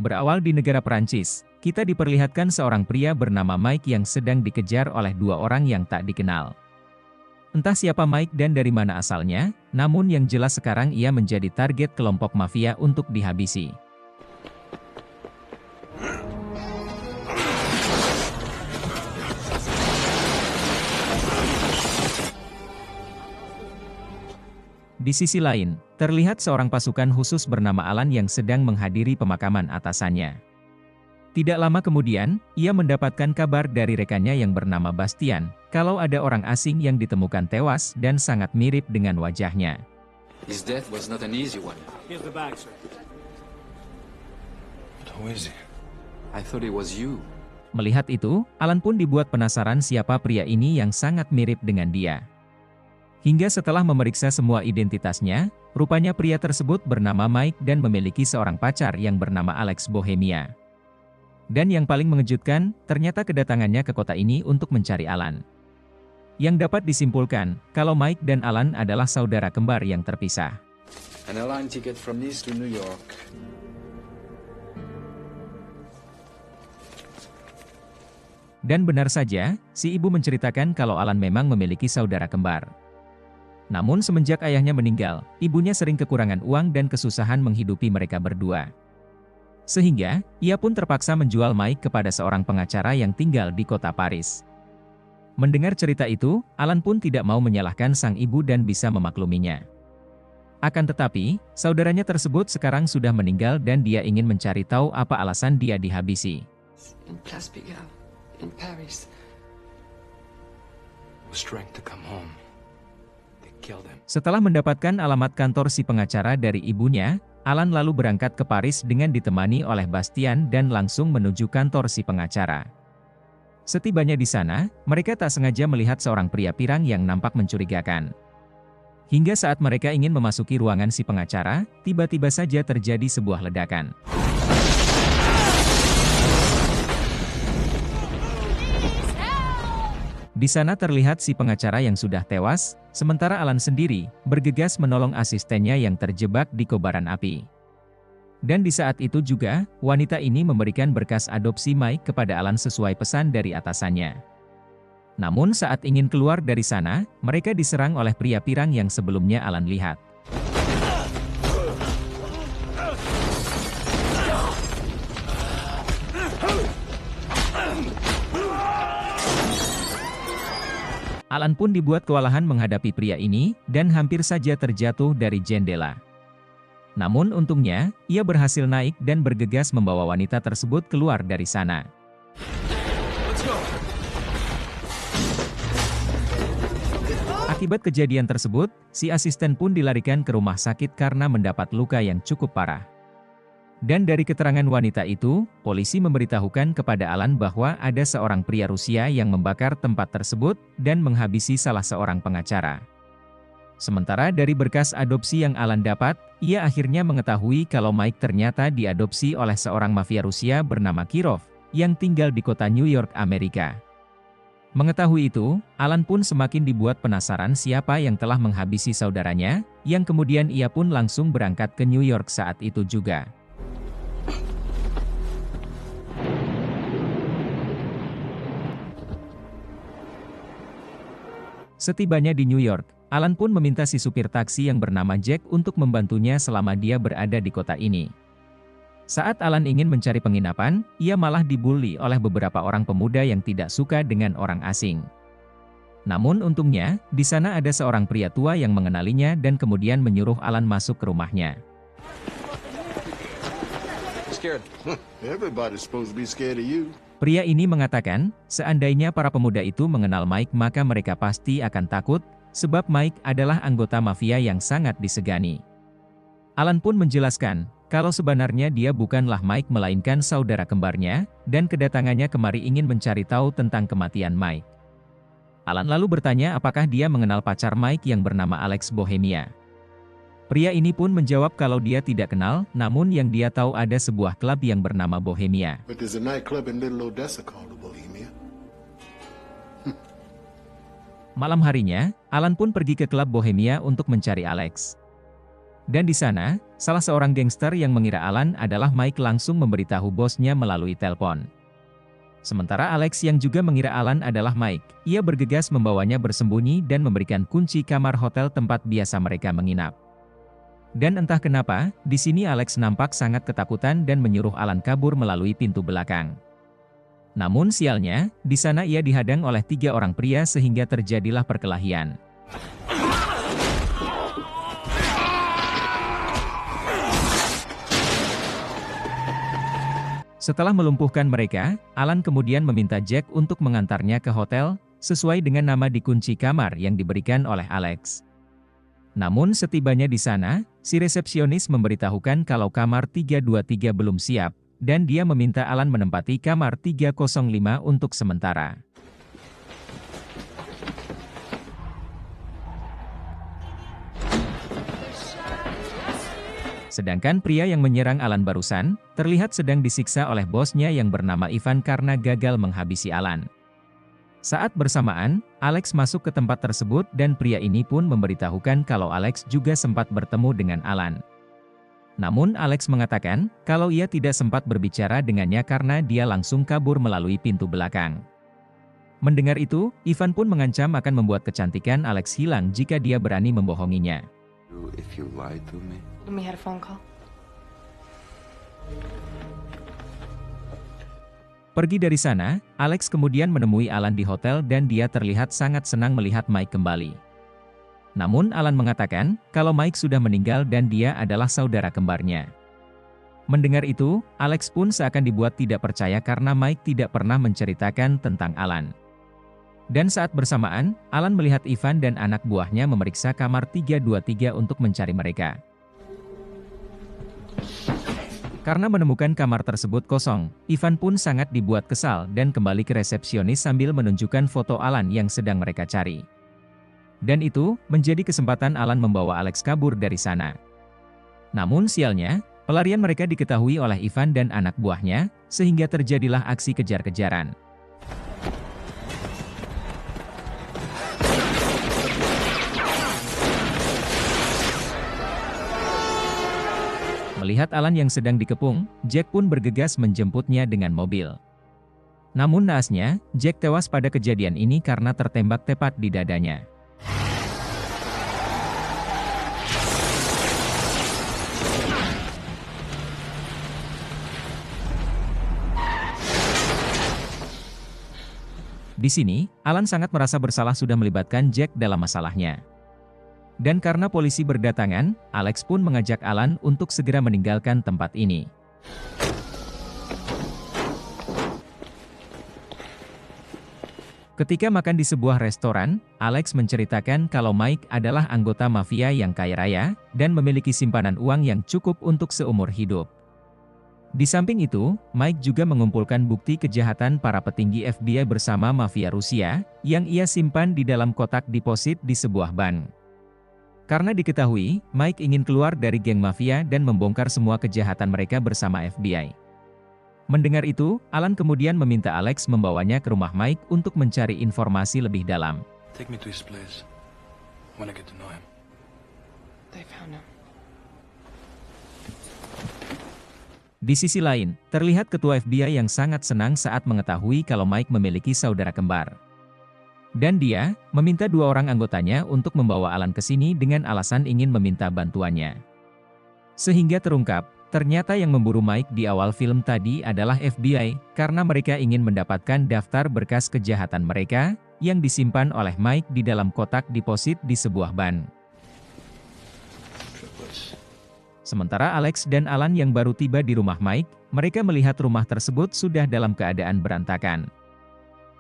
Berawal di negara Perancis, kita diperlihatkan seorang pria bernama Mike yang sedang dikejar oleh dua orang yang tak dikenal. Entah siapa Mike dan dari mana asalnya, namun yang jelas sekarang ia menjadi target kelompok mafia untuk dihabisi. Di sisi lain, terlihat seorang pasukan khusus bernama Alan yang sedang menghadiri pemakaman atasannya. Tidak lama kemudian, ia mendapatkan kabar dari rekannya yang bernama Bastian, kalau ada orang asing yang ditemukan tewas dan sangat mirip dengan wajahnya. His death was not an easy one. Here's the bag, sir. But who is he? I thought it was you. Melihat itu, Alan pun dibuat penasaran siapa pria ini yang sangat mirip dengan dia. Hingga setelah memeriksa semua identitasnya, rupanya pria tersebut bernama Mike dan memiliki seorang pacar yang bernama Alex Bohemia. Dan yang paling mengejutkan, ternyata kedatangannya ke kota ini untuk mencari Alan. Yang dapat disimpulkan, kalau Mike dan Alan adalah saudara kembar yang terpisah. An airline ticket from Nice to New York. Dan benar saja, si ibu menceritakan kalau Alan memang memiliki saudara kembar. Namun semenjak ayahnya meninggal, ibunya sering kekurangan uang dan kesusahan menghidupi mereka berdua. Sehingga, ia pun terpaksa menjual Mike kepada seorang pengacara yang tinggal di kota Paris. Mendengar cerita itu, Alan pun tidak mau menyalahkan sang ibu dan bisa memakluminya. Akan tetapi, saudaranya tersebut sekarang sudah meninggal dan dia ingin mencari tahu apa alasan dia dihabisi. In Place Pigalle, in Paris. Was trying to come home. Setelah mendapatkan alamat kantor si pengacara dari ibunya, Alan lalu berangkat ke Paris dengan ditemani oleh Bastian dan langsung menuju kantor si pengacara. Setibanya di sana, mereka tak sengaja melihat seorang pria pirang yang nampak mencurigakan. Hingga saat mereka ingin memasuki ruangan si pengacara, tiba-tiba saja terjadi sebuah ledakan. Di sana terlihat si pengacara yang sudah tewas, sementara Alan sendiri bergegas menolong asistennya yang terjebak di kobaran api. Dan di saat itu juga, wanita ini memberikan berkas adopsi Mike kepada Alan sesuai pesan dari atasannya. Namun saat ingin keluar dari sana, mereka diserang oleh pria pirang yang sebelumnya Alan lihat. Alan pun dibuat kewalahan menghadapi pria ini, dan hampir saja terjatuh dari jendela. Namun untungnya, ia berhasil naik dan bergegas membawa wanita tersebut keluar dari sana. Akibat kejadian tersebut, si asisten pun dilarikan ke rumah sakit karena mendapat luka yang cukup parah. Dan dari keterangan wanita itu, polisi memberitahukan kepada Alan bahwa ada seorang pria Rusia yang membakar tempat tersebut dan menghabisi salah seorang pengacara. Sementara dari berkas adopsi yang Alan dapat, ia akhirnya mengetahui kalau Mike ternyata diadopsi oleh seorang mafia Rusia bernama Kirov, yang tinggal di kota New York, Amerika. Mengetahui itu, Alan pun semakin dibuat penasaran siapa yang telah menghabisi saudaranya, yang kemudian ia pun langsung berangkat ke New York saat itu juga. Setibanya di New York, Alan pun meminta si supir taksi yang bernama Jack untuk membantunya selama dia berada di kota ini. Saat Alan ingin mencari penginapan, ia malah dibully oleh beberapa orang pemuda yang tidak suka dengan orang asing. Namun untungnya, di sana ada seorang pria tua yang mengenalinya dan kemudian menyuruh Alan masuk ke rumahnya. Pria ini mengatakan, seandainya para pemuda itu mengenal Mike maka mereka pasti akan takut, sebab Mike adalah anggota mafia yang sangat disegani. Alan pun menjelaskan, kalau sebenarnya dia bukanlah Mike melainkan saudara kembarnya, dan kedatangannya kemari ingin mencari tahu tentang kematian Mike. Alan lalu bertanya apakah dia mengenal pacar Mike yang bernama Alex Bohemia. Pria ini pun menjawab kalau dia tidak kenal, namun yang dia tahu ada sebuah klub yang bernama Bohemia. Malam harinya, Alan pun pergi ke klub Bohemia untuk mencari Alex. Dan di sana, salah seorang gangster yang mengira Alan adalah Mike langsung memberitahu bosnya melalui telepon. Sementara Alex yang juga mengira Alan adalah Mike, ia bergegas membawanya bersembunyi dan memberikan kunci kamar hotel tempat biasa mereka menginap. Dan entah kenapa, di sini Alex nampak sangat ketakutan dan menyuruh Alan kabur melalui pintu belakang. Namun sialnya, di sana ia dihadang oleh 3 orang pria sehingga terjadilah perkelahian. Setelah melumpuhkan mereka, Alan kemudian meminta Jack untuk mengantarnya ke hotel, sesuai dengan nama di kunci kamar yang diberikan oleh Alex. Namun setibanya di sana, si resepsionis memberitahukan kalau kamar 323 belum siap, dan dia meminta Alan menempati kamar 305 untuk sementara. Sedangkan pria yang menyerang Alan barusan, terlihat sedang disiksa oleh bosnya yang bernama Ivan karena gagal menghabisi Alan. Saat bersamaan, Alex masuk ke tempat tersebut dan pria ini pun memberitahukan kalau Alex juga sempat bertemu dengan Alan. Namun Alex mengatakan, kalau ia tidak sempat berbicara dengannya karena dia langsung kabur melalui pintu belakang. Mendengar itu, Ivan pun mengancam akan membuat kecantikan Alex hilang jika dia berani membohonginya. If you lie to me. We had a phone call. Pergi dari sana, Alex kemudian menemui Alan di hotel dan dia terlihat sangat senang melihat Mike kembali. Namun Alan mengatakan, kalau Mike sudah meninggal dan dia adalah saudara kembarnya. Mendengar itu, Alex pun seakan dibuat tidak percaya karena Mike tidak pernah menceritakan tentang Alan. Dan saat bersamaan, Alan melihat Ivan dan anak buahnya memeriksa kamar 323 untuk mencari mereka. Karena menemukan kamar tersebut kosong, Ivan pun sangat dibuat kesal dan kembali ke resepsionis sambil menunjukkan foto Alan yang sedang mereka cari. Dan itu, menjadi kesempatan Alan membawa Alex kabur dari sana. Namun sialnya, pelarian mereka diketahui oleh Ivan dan anak buahnya, sehingga terjadilah aksi kejar-kejaran. Melihat Alan yang sedang dikepung, Jack pun bergegas menjemputnya dengan mobil. Namun naasnya, Jack tewas pada kejadian ini karena tertembak tepat di dadanya. Di sini, Alan sangat merasa bersalah sudah melibatkan Jack dalam masalahnya. Dan karena polisi berdatangan, Alex pun mengajak Alan untuk segera meninggalkan tempat ini. Ketika makan di sebuah restoran, Alex menceritakan kalau Mike adalah anggota mafia yang kaya raya, dan memiliki simpanan uang yang cukup untuk seumur hidup. Di samping itu, Mike juga mengumpulkan bukti kejahatan para petinggi FBI bersama mafia Rusia, yang ia simpan di dalam kotak deposit di sebuah bank. Karena diketahui, Mike ingin keluar dari geng mafia dan membongkar semua kejahatan mereka bersama FBI. Mendengar itu, Alan kemudian meminta Alex membawanya ke rumah Mike untuk mencari informasi lebih dalam. Take me to his place. I want to get to know him. They found him. Di sisi lain, terlihat ketua FBI yang sangat senang saat mengetahui kalau Mike memiliki saudara kembar. Dan dia meminta 2 orang anggotanya untuk membawa Alan ke sini dengan alasan ingin meminta bantuannya. Sehingga terungkap, ternyata yang memburu Mike di awal film tadi adalah FBI, karena mereka ingin mendapatkan daftar berkas kejahatan mereka, yang disimpan oleh Mike di dalam kotak deposit di sebuah bank. Sementara Alex dan Alan yang baru tiba di rumah Mike, mereka melihat rumah tersebut sudah dalam keadaan berantakan.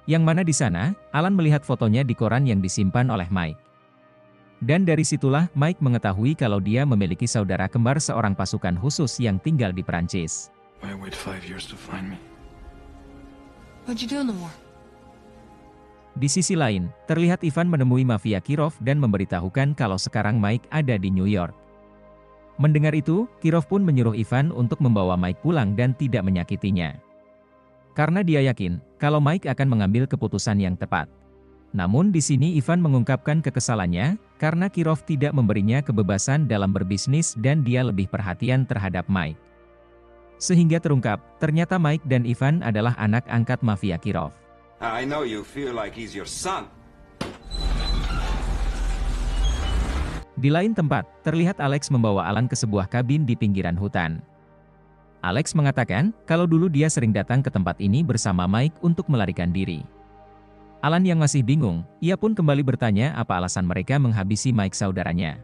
Yang mana di sana, Alan melihat fotonya di koran yang disimpan oleh Mike. Dan dari situlah Mike mengetahui kalau dia memiliki saudara kembar seorang pasukan khusus yang tinggal di Perancis. Why wait 5 years to find me? What'd you do in the war? Di sisi lain, terlihat Ivan menemui mafia Kirov dan memberitahukan kalau sekarang Mike ada di New York. Mendengar itu, Kirov pun menyuruh Ivan untuk membawa Mike pulang dan tidak menyakitinya. Karena dia yakin, kalau Mike akan mengambil keputusan yang tepat. Namun di sini Ivan mengungkapkan kekesalannya, karena Kirov tidak memberinya kebebasan dalam berbisnis dan dia lebih perhatian terhadap Mike. Sehingga terungkap, ternyata Mike dan Ivan adalah anak angkat mafia Kirov. I know you feel like he's your son. Di lain tempat, terlihat Alex membawa Alan ke sebuah kabin di pinggiran hutan. Alex mengatakan, kalau dulu dia sering datang ke tempat ini bersama Mike untuk melarikan diri. Alan yang masih bingung, ia pun kembali bertanya apa alasan mereka menghabisi Mike saudaranya.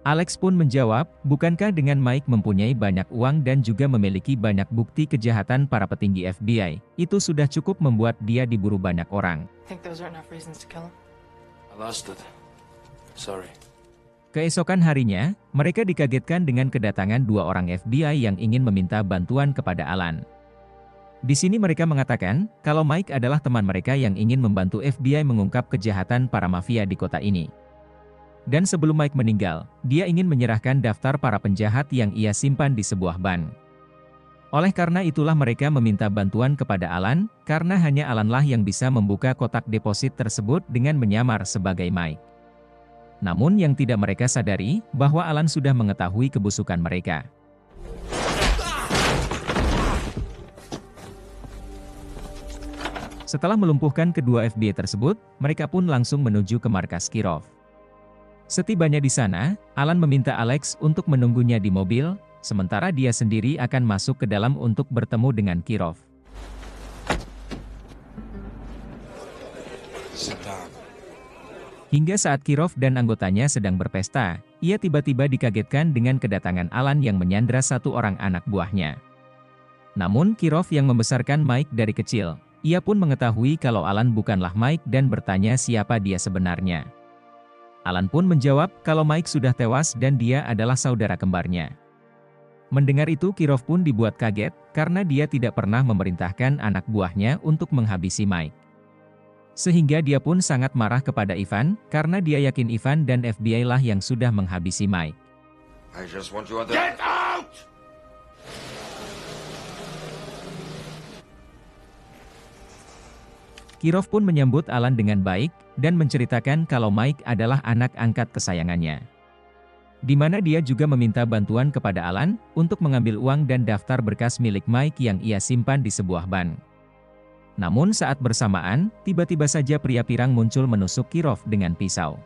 Alex pun menjawab, bukankah dengan Mike mempunyai banyak uang dan juga memiliki banyak bukti kejahatan para petinggi FBI, itu sudah cukup membuat dia diburu banyak orang. Think those are enough reasons to kill him? I lost it. Sorry. Keesokan harinya, mereka dikagetkan dengan kedatangan dua orang FBI yang ingin meminta bantuan kepada Alan. Di sini mereka mengatakan, kalau Mike adalah teman mereka yang ingin membantu FBI mengungkap kejahatan para mafia di kota ini. Dan sebelum Mike meninggal, dia ingin menyerahkan daftar para penjahat yang ia simpan di sebuah bank. Oleh karena itulah mereka meminta bantuan kepada Alan, karena hanya Alan lah yang bisa membuka kotak deposit tersebut dengan menyamar sebagai Mike. Namun yang tidak mereka sadari, bahwa Alan sudah mengetahui kebusukan mereka. Setelah melumpuhkan kedua FBI tersebut, mereka pun langsung menuju ke markas Kirov. Setibanya di sana, Alan meminta Alex untuk menunggunya di mobil, sementara dia sendiri akan masuk ke dalam untuk bertemu dengan Kirov. Sit down. Hingga saat Kirov dan anggotanya sedang berpesta, ia tiba-tiba dikagetkan dengan kedatangan Alan yang menyandra satu orang anak buahnya. Namun Kirov yang membesarkan Mike dari kecil, ia pun mengetahui kalau Alan bukanlah Mike dan bertanya siapa dia sebenarnya. Alan pun menjawab kalau Mike sudah tewas dan dia adalah saudara kembarnya. Mendengar itu Kirov pun dibuat kaget, karena dia tidak pernah memerintahkan anak buahnya untuk menghabisi Mike. Sehingga dia pun sangat marah kepada Ivan, karena dia yakin Ivan dan FBI lah yang sudah menghabisi Mike. I just want you Get out! Kirov pun menyambut Alan dengan baik, dan menceritakan kalau Mike adalah anak angkat kesayangannya. Di mana dia juga meminta bantuan kepada Alan, untuk mengambil uang dan daftar berkas milik Mike yang ia simpan di sebuah bank. Namun saat bersamaan, tiba-tiba saja pria pirang muncul menusuk Kirov dengan pisau.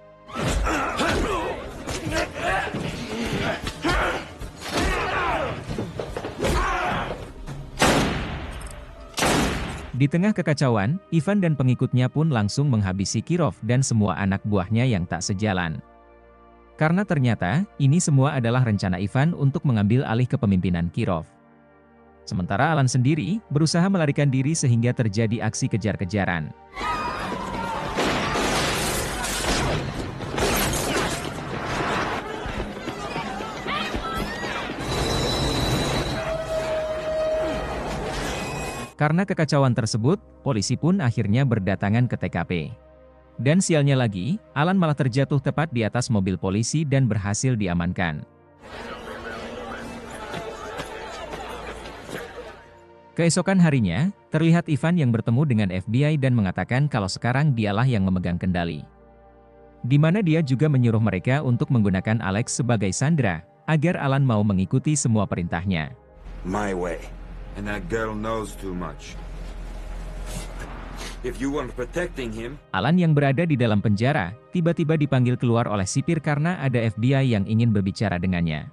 Di tengah kekacauan, Ivan dan pengikutnya pun langsung menghabisi Kirov dan semua anak buahnya yang tak sejalan. Karena ternyata, ini semua adalah rencana Ivan untuk mengambil alih kepemimpinan Kirov. Sementara Alan sendiri, berusaha melarikan diri sehingga terjadi aksi kejar-kejaran. Karena kekacauan tersebut, polisi pun akhirnya berdatangan ke TKP. Dan sialnya lagi, Alan malah terjatuh tepat di atas mobil polisi dan berhasil diamankan. Keesokan harinya, terlihat Ivan yang bertemu dengan FBI dan mengatakan kalau sekarang dialah yang memegang kendali. Di mana dia juga menyuruh mereka untuk menggunakan Alex sebagai sandera, agar Alan mau mengikuti semua perintahnya. My way. And that girl knows too much. If you want protecting him... Alan yang berada di dalam penjara, tiba-tiba dipanggil keluar oleh sipir karena ada FBI yang ingin berbicara dengannya.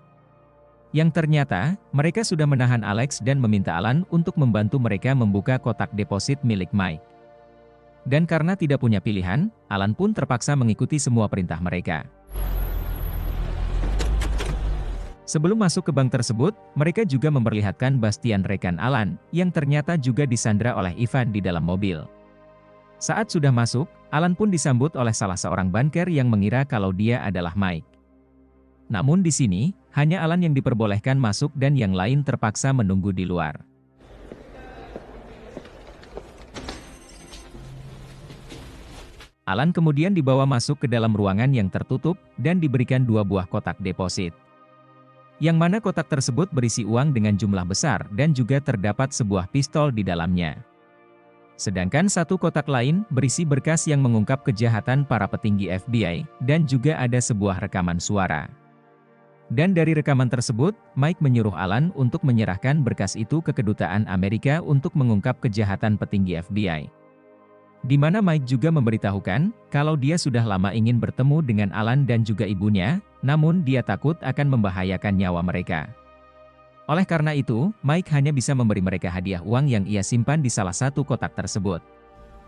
Yang ternyata, mereka sudah menahan Alex dan meminta Alan untuk membantu mereka membuka kotak deposit milik Mike. Dan karena tidak punya pilihan, Alan pun terpaksa mengikuti semua perintah mereka. Sebelum masuk ke bank tersebut, mereka juga memperlihatkan Bastian rekan Alan, yang ternyata juga disandra oleh Ivan di dalam mobil. Saat sudah masuk, Alan pun disambut oleh salah seorang banker yang mengira kalau dia adalah Mike. Namun di sini, hanya Alan yang diperbolehkan masuk dan yang lain terpaksa menunggu di luar. Alan kemudian dibawa masuk ke dalam ruangan yang tertutup, dan diberikan 2 buah kotak deposit. Yang mana kotak tersebut berisi uang dengan jumlah besar dan juga terdapat sebuah pistol di dalamnya. Sedangkan satu kotak lain berisi berkas yang mengungkap kejahatan para petinggi FBI, dan juga ada sebuah rekaman suara. Dan dari rekaman tersebut, Mike menyuruh Alan untuk menyerahkan berkas itu ke kedutaan Amerika untuk mengungkap kejahatan petinggi FBI. Di mana Mike juga memberitahukan, kalau dia sudah lama ingin bertemu dengan Alan dan juga ibunya, namun dia takut akan membahayakan nyawa mereka. Oleh karena itu, Mike hanya bisa memberi mereka hadiah uang yang ia simpan di salah satu kotak tersebut.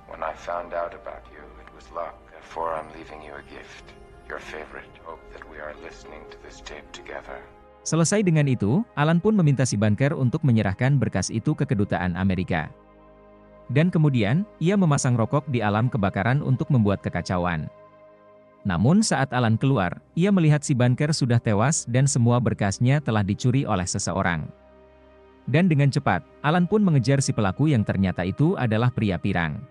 When I found out about you, it was luck. Therefore, I'm leaving you a gift. Your favorite. Hope that we are listening to this tape together. Selesai dengan itu, Alan pun meminta si banker untuk menyerahkan berkas itu ke kedutaan Amerika. Dan kemudian, ia memasang rokok di alam kebakaran untuk membuat kekacauan. Namun saat Alan keluar, ia melihat si banker sudah tewas dan semua berkasnya telah dicuri oleh seseorang. Dan dengan cepat, Alan pun mengejar si pelaku yang ternyata itu adalah pria pirang.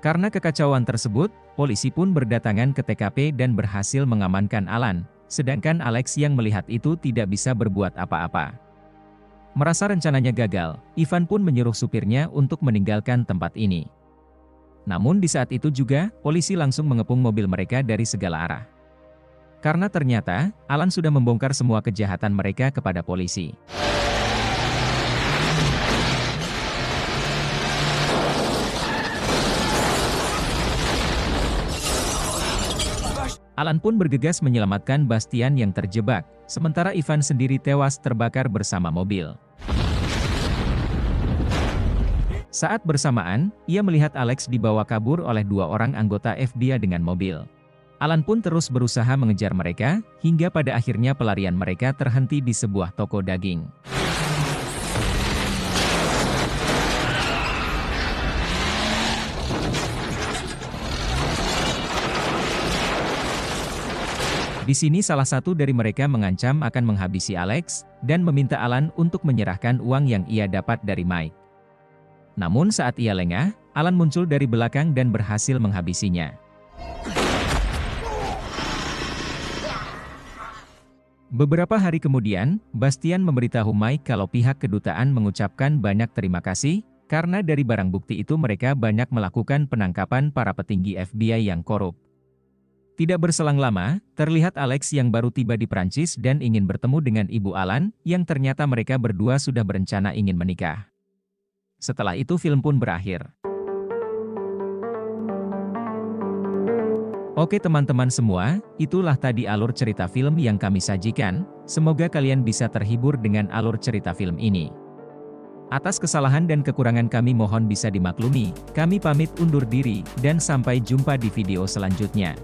Karena kekacauan tersebut, polisi pun berdatangan ke TKP dan berhasil mengamankan Alan. Sedangkan Alex yang melihat itu tidak bisa berbuat apa-apa. Merasa rencananya gagal, Ivan pun menyuruh supirnya untuk meninggalkan tempat ini. Namun di saat itu juga, polisi langsung mengepung mobil mereka dari segala arah. Karena ternyata, Alan sudah membongkar semua kejahatan mereka kepada polisi. Alan pun bergegas menyelamatkan Bastian yang terjebak, sementara Ivan sendiri tewas terbakar bersama mobil. Saat bersamaan, ia melihat Alex dibawa kabur oleh dua orang anggota FBI dengan mobil. Alan pun terus berusaha mengejar mereka, hingga pada akhirnya pelarian mereka terhenti di sebuah toko daging. Di sini salah satu dari mereka mengancam akan menghabisi Alex, dan meminta Alan untuk menyerahkan uang yang ia dapat dari Mike. Namun saat ia lengah, Alan muncul dari belakang dan berhasil menghabisinya. Beberapa hari kemudian, Bastian memberitahu Mike kalau pihak kedutaan mengucapkan banyak terima kasih, karena dari barang bukti itu mereka banyak melakukan penangkapan para petinggi FBI yang korup. Tidak berselang lama, terlihat Alex yang baru tiba di Prancis dan ingin bertemu dengan ibu Alan, yang ternyata mereka berdua sudah berencana ingin menikah. Setelah itu film pun berakhir. Oke teman-teman semua, itulah tadi alur cerita film yang kami sajikan, semoga kalian bisa terhibur dengan alur cerita film ini. Atas kesalahan dan kekurangan kami mohon bisa dimaklumi, kami pamit undur diri, dan sampai jumpa di video selanjutnya.